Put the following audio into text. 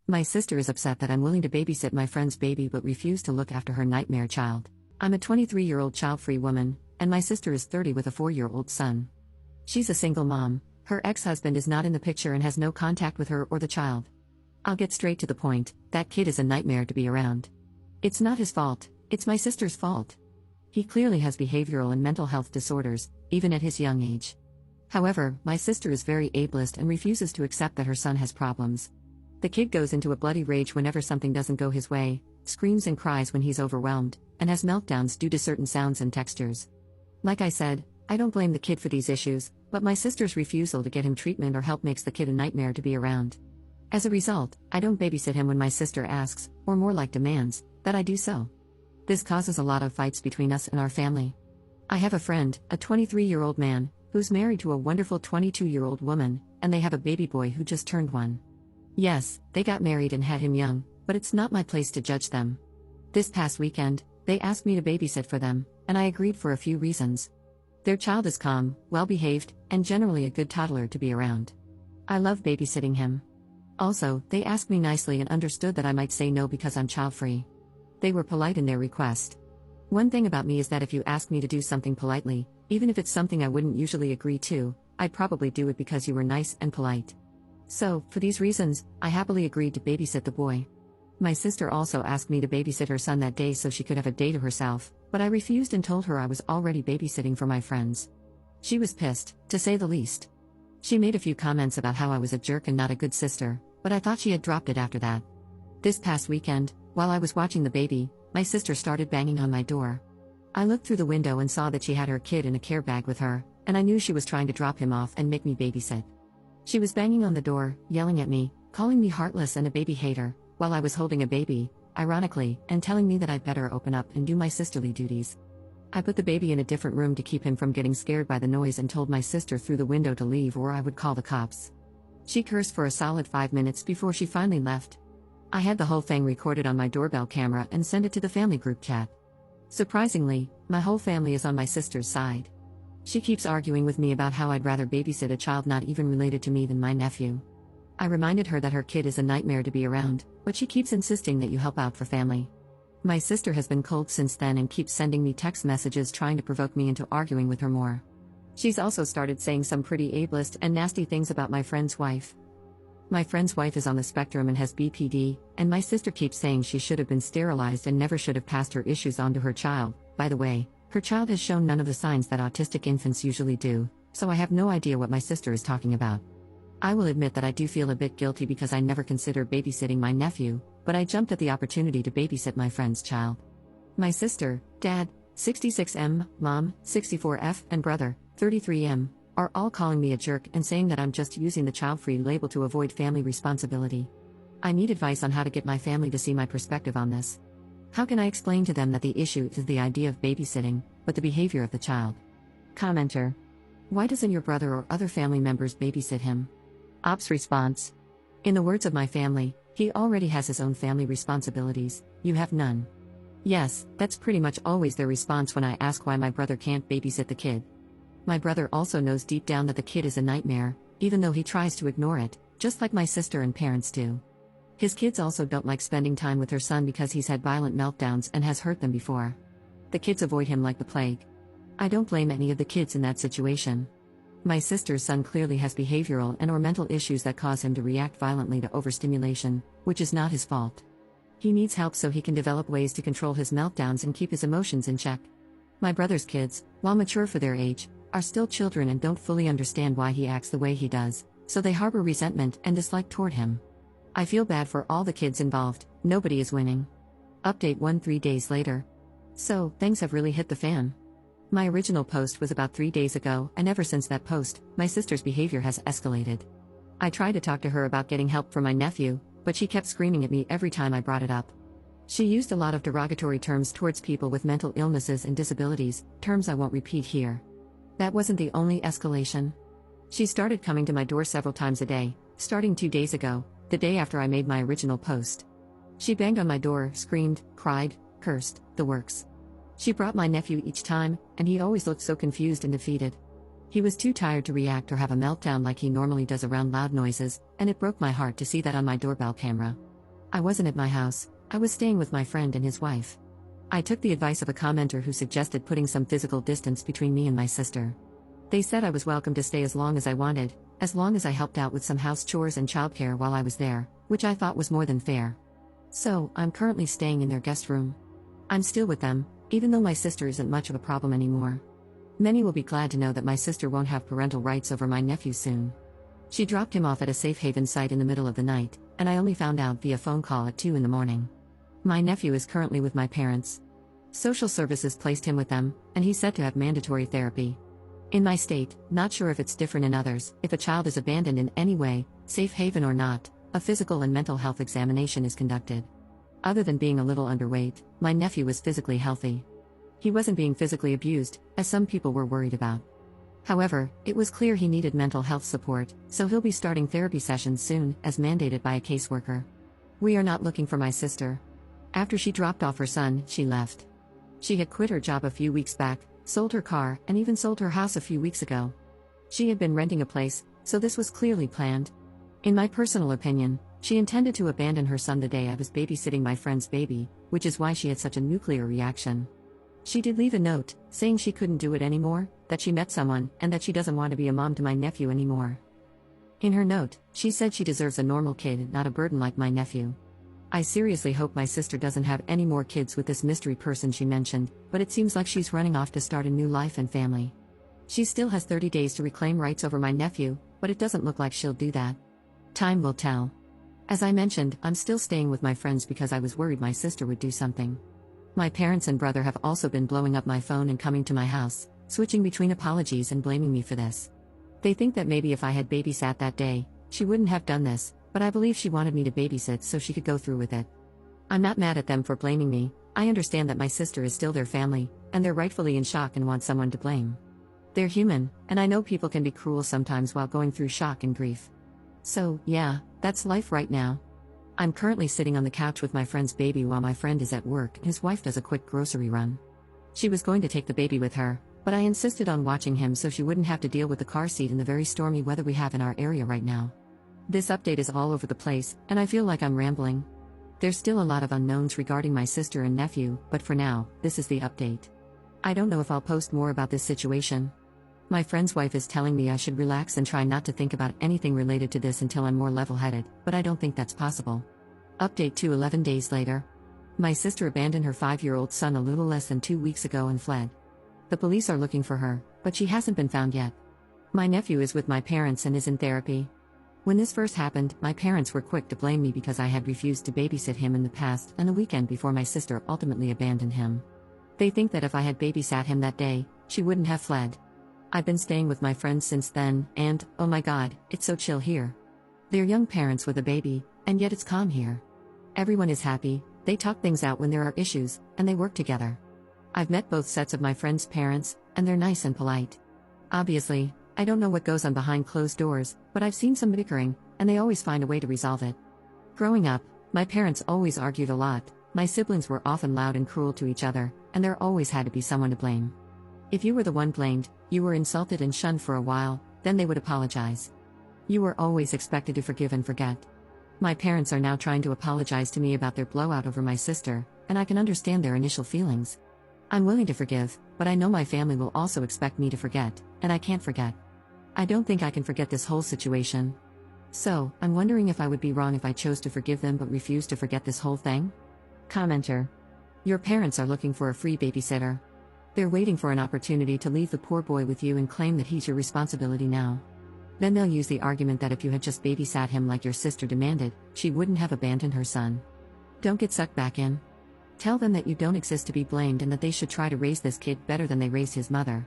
My sister is upset that I'm willing to babysit my friend's baby but refuse to look after her nightmare child. I'm a 23-year-old child-free woman, and my sister is 30 with a 4-year-old son. She's a single mom, her ex-husband is not in the picture and has no contact with her or the child. I'll get straight to the point, that kid is a nightmare to be around. It's not his fault, it's my sister's fault. He clearly has behavioral and mental health disorders, even at his young age. However, my sister is very ableist and refuses to accept that her son has problems. The kid goes into a bloody rage whenever something doesn't go his way, screams and cries when he's overwhelmed, and has meltdowns due to certain sounds and textures. Like I said, I don't blame the kid for these issues, but my sister's refusal to get him treatment or help makes the kid a nightmare to be around. As a result, I don't babysit him when my sister asks, or more like demands, that I do so. This causes a lot of fights between us and our family. I have a friend, a 23-year-old man, who's married to a wonderful 22-year-old woman, and they have a baby boy who just turned 1. Yes, they got married and had him young, but it's not my place to judge them. This past weekend, they asked me to babysit for them, and I agreed for a few reasons. Their child is calm, well-behaved, and generally a good toddler to be around. I love babysitting him. Also, they asked me nicely and understood that I might say no because I'm child-free. They were polite in their request. One thing about me is that if you ask me to do something politely, even if it's something I wouldn't usually agree to, I'd probably do it because you were nice and polite. So, for these reasons, I happily agreed to babysit the boy. My sister also asked me to babysit her son that day so she could have a day to herself, but I refused and told her I was already babysitting for my friends. She was pissed, to say the least. She made a few comments about how I was a jerk and not a good sister, but I thought she had dropped it after that. This past weekend, while I was watching the baby, my sister started banging on my door. I looked through the window and saw that she had her kid in a care bag with her, and I knew she was trying to drop him off and make me babysit. She was banging on the door, yelling at me, calling me heartless and a baby hater, while I was holding a baby, ironically, and telling me that I'd better open up and do my sisterly duties. I put the baby in a different room to keep him from getting scared by the noise and told my sister through the window to leave or I would call the cops. She cursed for a solid 5 minutes before she finally left. I had the whole thing recorded on my doorbell camera and sent it to the family group chat. Surprisingly, my whole family is on my sister's side. She keeps arguing with me about how I'd rather babysit a child not even related to me than my nephew. I reminded her that her kid is a nightmare to be around, but she keeps insisting that you help out for family. My sister has been cold since then and keeps sending me text messages trying to provoke me into arguing with her more. She's also started saying some pretty ableist and nasty things about my friend's wife. My friend's wife is on the spectrum and has BPD, and my sister keeps saying she should have been sterilized and never should have passed her issues on to her child. By the way, her child has shown none of the signs that autistic infants usually do, so I have no idea what my sister is talking about. I will admit that I do feel a bit guilty because I never considered babysitting my nephew, but I jumped at the opportunity to babysit my friend's child. My sister, dad, 66M, mom, 64F, and brother, 33M, are all calling me a jerk and saying that I'm just using the child-free label to avoid family responsibility. I need advice on how to get my family to see my perspective on this. How can I explain to them that the issue is the idea of babysitting, but the behavior of the child? Commenter: why doesn't your brother or other family members babysit him? Ops response: in the words of my family, he already has his own family responsibilities, you have none. Yes, that's pretty much always their response when I ask why my brother can't babysit the kid. My brother also knows deep down that the kid is a nightmare, even though he tries to ignore it, just like my sister and parents do. His kids also don't like spending time with her son because he's had violent meltdowns and has hurt them before. The kids avoid him like the plague. I don't blame any of the kids in that situation. My sister's son clearly has behavioral and/or mental issues that cause him to react violently to overstimulation, which is not his fault. He needs help so he can develop ways to control his meltdowns and keep his emotions in check. My brother's kids, while mature for their age, are still children and don't fully understand why he acts the way he does, so they harbor resentment and dislike toward him. I feel bad for all the kids involved, nobody is winning. Update 3 days later. So, things have really hit the fan. My original post was about 3 days ago, and ever since that post, my sister's behavior has escalated. I tried to talk to her about getting help for my nephew, but she kept screaming at me every time I brought it up. She used a lot of derogatory terms towards people with mental illnesses and disabilities, terms I won't repeat here. That wasn't the only escalation. She started coming to my door several times a day, starting 2 days ago, the day after I made my original post. She banged on my door, screamed, cried, cursed, the works. She brought my nephew each time, and he always looked so confused and defeated. He was too tired to react or have a meltdown like he normally does around loud noises, and it broke my heart to see that on my doorbell camera. I wasn't at my house, I was staying with my friend and his wife. I took the advice of a commenter who suggested putting some physical distance between me and my sister. They said I was welcome to stay as long as I wanted, as long as I helped out with some house chores and childcare while I was there, which I thought was more than fair. So, I'm currently staying in their guest room. I'm still with them, even though my sister isn't much of a problem anymore. Many will be glad to know that my sister won't have parental rights over my nephew soon. She dropped him off at a safe haven site in the middle of the night, and I only found out via phone call at 2 in the morning. My nephew is currently with my parents. Social services placed him with them, and he's said to have mandatory therapy. In my state, not sure if it's different in others, if a child is abandoned in any way, safe haven or not, a physical and mental health examination is conducted. Other than being a little underweight, my nephew was physically healthy. He wasn't being physically abused, as some people were worried about. However, it was clear he needed mental health support, so he'll be starting therapy sessions soon, as mandated by a caseworker. We are not looking for my sister. After she dropped off her son, she left. She had quit her job a few weeks back, sold her car, and even sold her house a few weeks ago. She had been renting a place, so this was clearly planned. In my personal opinion, she intended to abandon her son the day I was babysitting my friend's baby, which is why she had such a nuclear reaction. She did leave a note, saying she couldn't do it anymore, that she met someone, and that she doesn't want to be a mom to my nephew anymore. In her note, she said she deserves a normal kid, not a burden like my nephew. I seriously hope my sister doesn't have any more kids with this mystery person she mentioned, but it seems like she's running off to start a new life and family. She still has 30 days to reclaim rights over my nephew, but it doesn't look like she'll do that. Time will tell. As I mentioned, I'm still staying with my friends because I was worried my sister would do something. My parents and brother have also been blowing up my phone and coming to my house, switching between apologies and blaming me for this. They think that maybe if I had babysat that day, she wouldn't have done this, but I believe she wanted me to babysit so she could go through with it. I'm not mad at them for blaming me. I understand that my sister is still their family, and they're rightfully in shock and want someone to blame. They're human, and I know people can be cruel sometimes while going through shock and grief. So, yeah, that's life right now. I'm currently sitting on the couch with my friend's baby while my friend is at work and his wife does a quick grocery run. She was going to take the baby with her, but I insisted on watching him so she wouldn't have to deal with the car seat in the very stormy weather we have in our area right now. This update is all over the place, and I feel like I'm rambling. There's still a lot of unknowns regarding my sister and nephew, but for now, this is the update. I don't know if I'll post more about this situation. My friend's wife is telling me I should relax and try not to think about anything related to this until I'm more level-headed, but I don't think that's possible. Update to 11 days later. My sister abandoned her 5-year-old son a little less than 2 weeks ago and fled. The police are looking for her, but she hasn't been found yet. My nephew is with my parents and is in therapy. When this first happened, my parents were quick to blame me because I had refused to babysit him in the past and the weekend before my sister ultimately abandoned him. They think that if I had babysat him that day, she wouldn't have fled. I've been staying with my friends since then, and, oh my god, it's so chill here. They're young parents with a baby, and yet it's calm here. Everyone is happy, they talk things out when there are issues, and they work together. I've met both sets of my friends' parents, and they're nice and polite. Obviously, I don't know what goes on behind closed doors, but I've seen some bickering, and they always find a way to resolve it. Growing up, my parents always argued a lot, my siblings were often loud and cruel to each other, and there always had to be someone to blame. If you were the one blamed, you were insulted and shunned for a while, then they would apologize. You were always expected to forgive and forget. My parents are now trying to apologize to me about their blowout over my sister, and I can understand their initial feelings. I'm willing to forgive, but I know my family will also expect me to forget, and I can't forget. I don't think I can forget this whole situation. So, I'm wondering if I would be wrong if I chose to forgive them but refuse to forget this whole thing? Commenter. Your parents are looking for a free babysitter. They're waiting for an opportunity to leave the poor boy with you and claim that he's your responsibility now. Then they'll use the argument that if you had just babysat him like your sister demanded, she wouldn't have abandoned her son. Don't get sucked back in. Tell them that you don't exist to be blamed and that they should try to raise this kid better than they raised his mother.